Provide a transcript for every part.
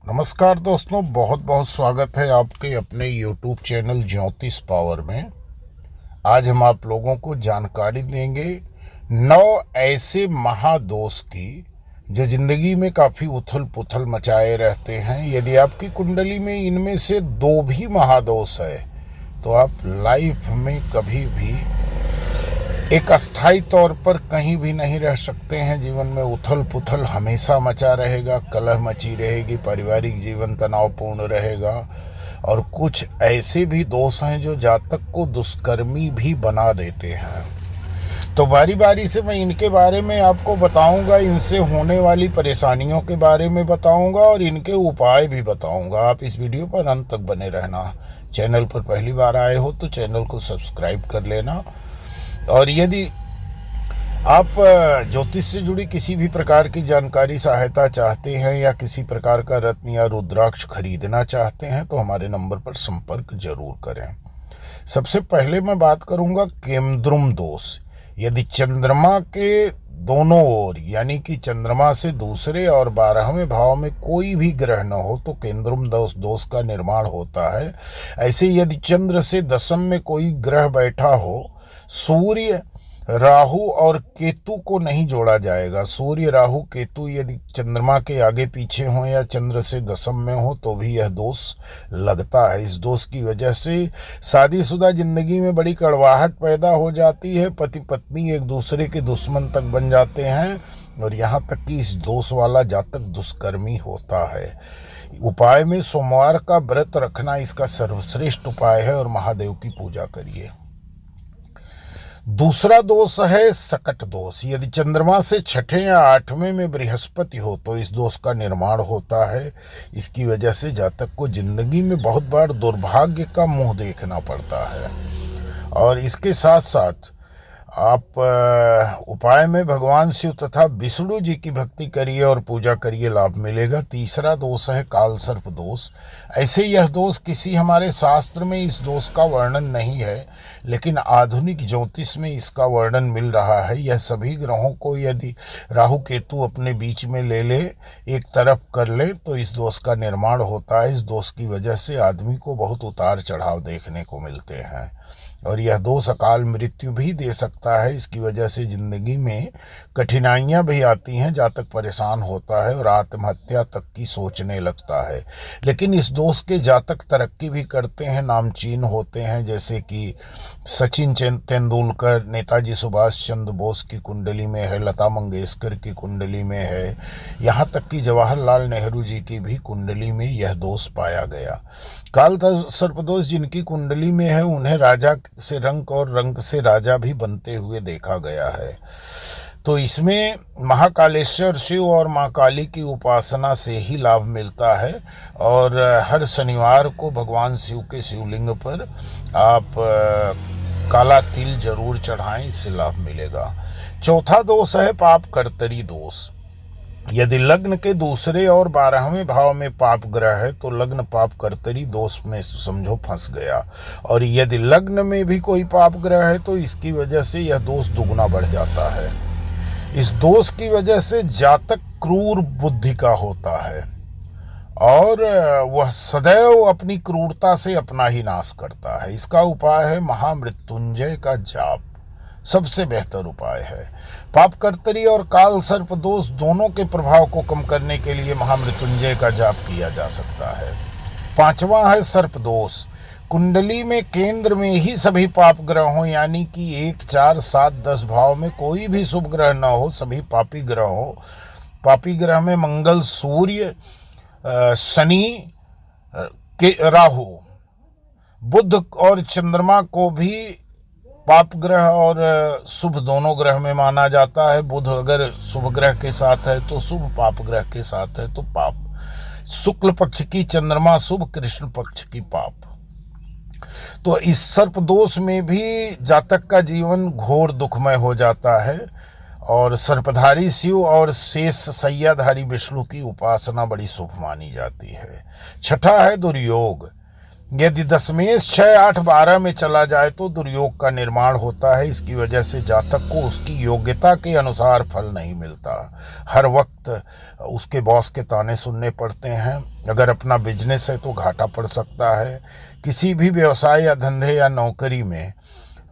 नमस्कार दोस्तों, बहुत बहुत स्वागत है आपके अपने YouTube चैनल ज्योतिष पावर में। आज हम आप लोगों को जानकारी देंगे 9 ऐसे महादोष की जो ज़िंदगी में काफ़ी उथल पुथल मचाए रहते हैं। यदि आपकी कुंडली में इनमें से 2 भी महादोष है तो आप लाइफ में कभी भी एक अस्थायी तौर पर कहीं भी नहीं रह सकते हैं। जीवन में उथल पुथल हमेशा मचा रहेगा, कलह मची रहेगी, पारिवारिक जीवन तनावपूर्ण रहेगा। और कुछ ऐसे भी दोष हैं जो जातक को दुष्कर्मी भी बना देते हैं। तो बारी बारी से मैं इनके बारे में आपको बताऊंगा, इनसे होने वाली परेशानियों के बारे में बताऊंगा और इनके उपाय भी बताऊंगा। आप इस वीडियो पर अंत तक बने रहना। चैनल पर पहली बार आए हो तो चैनल को सब्सक्राइब कर लेना। और यदि आप ज्योतिष से जुड़ी किसी भी प्रकार की जानकारी सहायता चाहते हैं या किसी प्रकार का रत्न या रुद्राक्ष खरीदना चाहते हैं तो हमारे नंबर पर संपर्क जरूर करें। सबसे पहले मैं बात करूंगा केंद्रुम दोष। यदि चंद्रमा के दोनों ओर यानी कि चंद्रमा से दूसरे और 12वें भाव में कोई भी ग्रह न हो तो केंद्रुम दोष का निर्माण होता है। ऐसे यदि चंद्र से दशम में कोई ग्रह बैठा हो, सूर्य राहु और केतु को नहीं जोड़ा जाएगा। सूर्य राहु केतु यदि चंद्रमा के आगे पीछे हो या चंद्र से दशम में हो तो भी यह दोष लगता है। इस दोष की वजह से शादीशुदा जिंदगी में बड़ी कड़वाहट पैदा हो जाती है। पति पत्नी एक दूसरे के दुश्मन तक बन जाते हैं और यहाँ तक कि इस दोष वाला जातक दुष्कर्मी होता है। उपाय में सोमवार का व्रत रखना इसका सर्वश्रेष्ठ उपाय है और महादेव की पूजा करिए। दूसरा दोष है सकट दोष। यदि चंद्रमा से 6ठे या 8वें में बृहस्पति हो तो इस दोष का निर्माण होता है। इसकी वजह से जातक को जिंदगी में बहुत बार दुर्भाग्य का मुंह देखना पड़ता है। और इसके साथ साथ आप उपाय में भगवान शिव तथा विष्णु जी की भक्ति करिए और पूजा करिए, लाभ मिलेगा। तीसरा दोष है काल सर्प दोष। ऐसे यह दोष किसी हमारे शास्त्र में इस दोष का वर्णन नहीं है, लेकिन आधुनिक ज्योतिष में इसका वर्णन मिल रहा है। यह सभी ग्रहों को यदि राहु केतु अपने बीच में ले ले, एक तरफ कर ले, तो इस दोष का निर्माण होता है। इस दोष की वजह से आदमी को बहुत उतार चढ़ाव देखने को मिलते हैं और यह दोष अकाल मृत्यु भी दे सकता है। इसकी वजह से जिंदगी में कठिनाइयां भी आती हैं, जातक परेशान होता है और आत्महत्या तक की सोचने लगता है। लेकिन इस दोष के जातक तरक्की भी करते हैं, नामचीन होते हैं। जैसे कि सचिन तेंदुलकर, नेताजी सुभाष चंद्र बोस की कुंडली में है, लता मंगेशकर की कुंडली में है, यहाँ तक कि जवाहरलाल नेहरू जी की भी कुंडली में यह दोष पाया गया। काल सर्पदोष जिनकी कुंडली में है उन्हें राजा से रंक और रंक से राजा भी बनते हुए देखा गया है। तो इसमें महाकालेश्वर शिव और माँ काली की उपासना से ही लाभ मिलता है। और हर शनिवार को भगवान शिव के शिवलिंग पर आप काला तिल जरूर चढ़ाएं, इससे लाभ मिलेगा। चौथा दोष है पाप कर्तरी दोष। यदि लग्न के दूसरे और 12वें भाव में पाप ग्रह है तो लग्न पाप कर्तरी दोष में समझो फंस गया। और यदि लग्न में भी कोई पाप ग्रह है तो इसकी वजह से यह दोष दुगना बढ़ जाता है। इस दोष की वजह से जातक क्रूर बुद्धि का होता है और वह सदैव अपनी क्रूरता से अपना ही नाश करता है। इसका उपाय है महामृत्युंजय का जाप, सबसे बेहतर उपाय है। पाप कर्तरी और काल सर्प दोष दोनों के प्रभाव को कम करने के लिए महामृत्युंजय का जाप किया जा सकता है। पांचवा है सर्प दोष। कुंडली में केंद्र में ही सभी पाप ग्रह हो, यानी कि 1, 4, 7, 10 भाव में कोई भी शुभ ग्रह न हो, सभी पापी ग्रह हो। पापी ग्रह में मंगल, सूर्य, शनि, राहु, बुध और चंद्रमा को भी पाप ग्रह और शुभ दोनों ग्रह में माना जाता है। बुध अगर शुभ ग्रह के साथ है तो शुभ, पाप ग्रह के साथ है तो पाप। शुक्ल पक्ष की चंद्रमा शुभ, कृष्ण पक्ष की पाप। तो इस सर्प दोष में भी जातक का जीवन घोर दुखमय हो जाता है और सर्पधारी शिव और शेष सैयाधारी विष्णु की उपासना बड़ी शुभ मानी जाती है। छठा है दुर्योग। यदि दशमेश 6, 8, 12 में चला जाए तो दुर्योग का निर्माण होता है। इसकी वजह से जातक को उसकी योग्यता के अनुसार फल नहीं मिलता। हर वक्त उसके बॉस के ताने सुनने पड़ते हैं। अगर अपना बिजनेस है तो घाटा पड़ सकता है। किसी भी व्यवसाय या धंधे या नौकरी में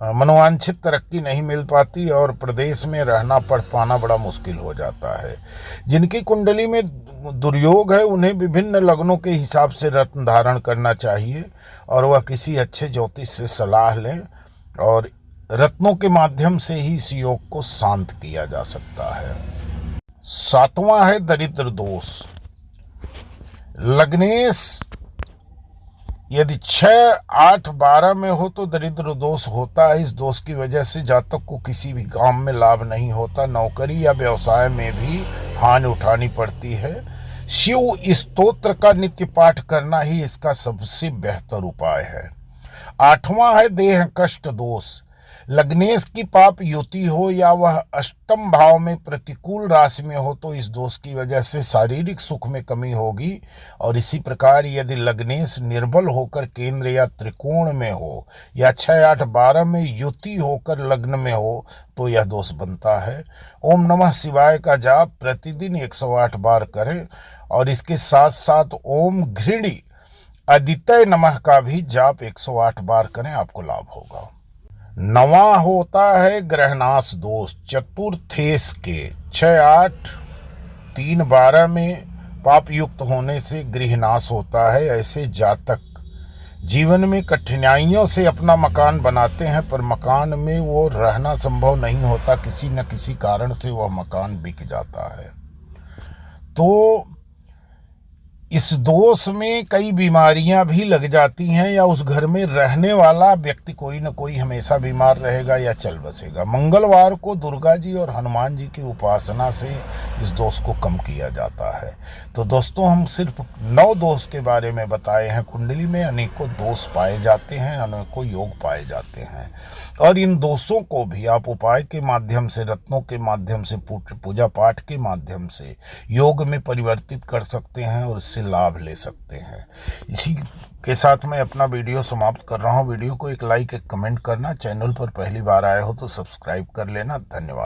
मनोवांछित तरक्की नहीं मिल पाती और प्रदेश में रहना पड़ पाना बड़ा मुश्किल हो जाता है। जिनकी कुंडली में दुर्योग है उन्हें विभिन्न लग्नों के हिसाब से रत्न धारण करना चाहिए और वह किसी अच्छे ज्योतिष से सलाह लें और रत्नों के माध्यम से ही इस योग को शांत किया जा सकता है। 7वां है दरिद्र दोष। लग्नेश यदि 6, 8, 12 में हो तो दरिद्र दोष होता है। इस दोष की वजह से जातक को किसी भी काम में लाभ नहीं होता। नौकरी या व्यवसाय में भी हानि उठानी पड़ती है। शिव स्तोत्र का नित्य पाठ करना ही इसका सबसे बेहतर उपाय है। 8वां है देह कष्ट दोष। लग्नेश की पाप युति हो या वह अष्टम भाव में प्रतिकूल राशि में हो तो इस दोष की वजह से शारीरिक सुख में कमी होगी। और इसी प्रकार यदि लग्नेश निर्बल होकर केंद्र या त्रिकोण में हो या 6, 8, 12 में युति होकर लग्न में हो तो यह दोष बनता है। ओम नमः शिवाय का जाप प्रतिदिन 108 बार करें और इसके साथ साथ ओम घृणी अदितय नमः का भी जाप 108 बार करें, आपको लाभ होगा। 9वां होता है ग्रहनाश दोष। चतुर्थेश के 6, 8, 3, 12 में पाप युक्त होने से गृहनाश होता है। ऐसे जातक जीवन में कठिनाइयों से अपना मकान बनाते हैं पर मकान में वो रहना संभव नहीं होता। किसी न किसी कारण से वह मकान बिक जाता है। तो इस दोष में कई बीमारियां भी लग जाती हैं या उस घर में रहने वाला व्यक्ति कोई न कोई हमेशा बीमार रहेगा या चल बसेगा। मंगलवार को दुर्गा जी और हनुमान जी की उपासना से इस दोष को कम किया जाता है। तो दोस्तों, हम सिर्फ 9 दोष के बारे में बताए हैं। कुंडली में अनेकों दोष पाए जाते हैं, अनेकों योग पाए जाते हैं और इन दोषों को भी आप उपाय के माध्यम से, रत्नों के माध्यम से, पूजा पाठ के माध्यम से योग में परिवर्तित कर सकते हैं और इससे लाभ ले सकते हैं। इसी के साथ मैं अपना वीडियो समाप्त कर रहा हूं। वीडियो को एक लाइक, एक कमेंट करना। चैनल पर पहली बार आए हो तो सब्सक्राइब कर लेना। धन्यवाद।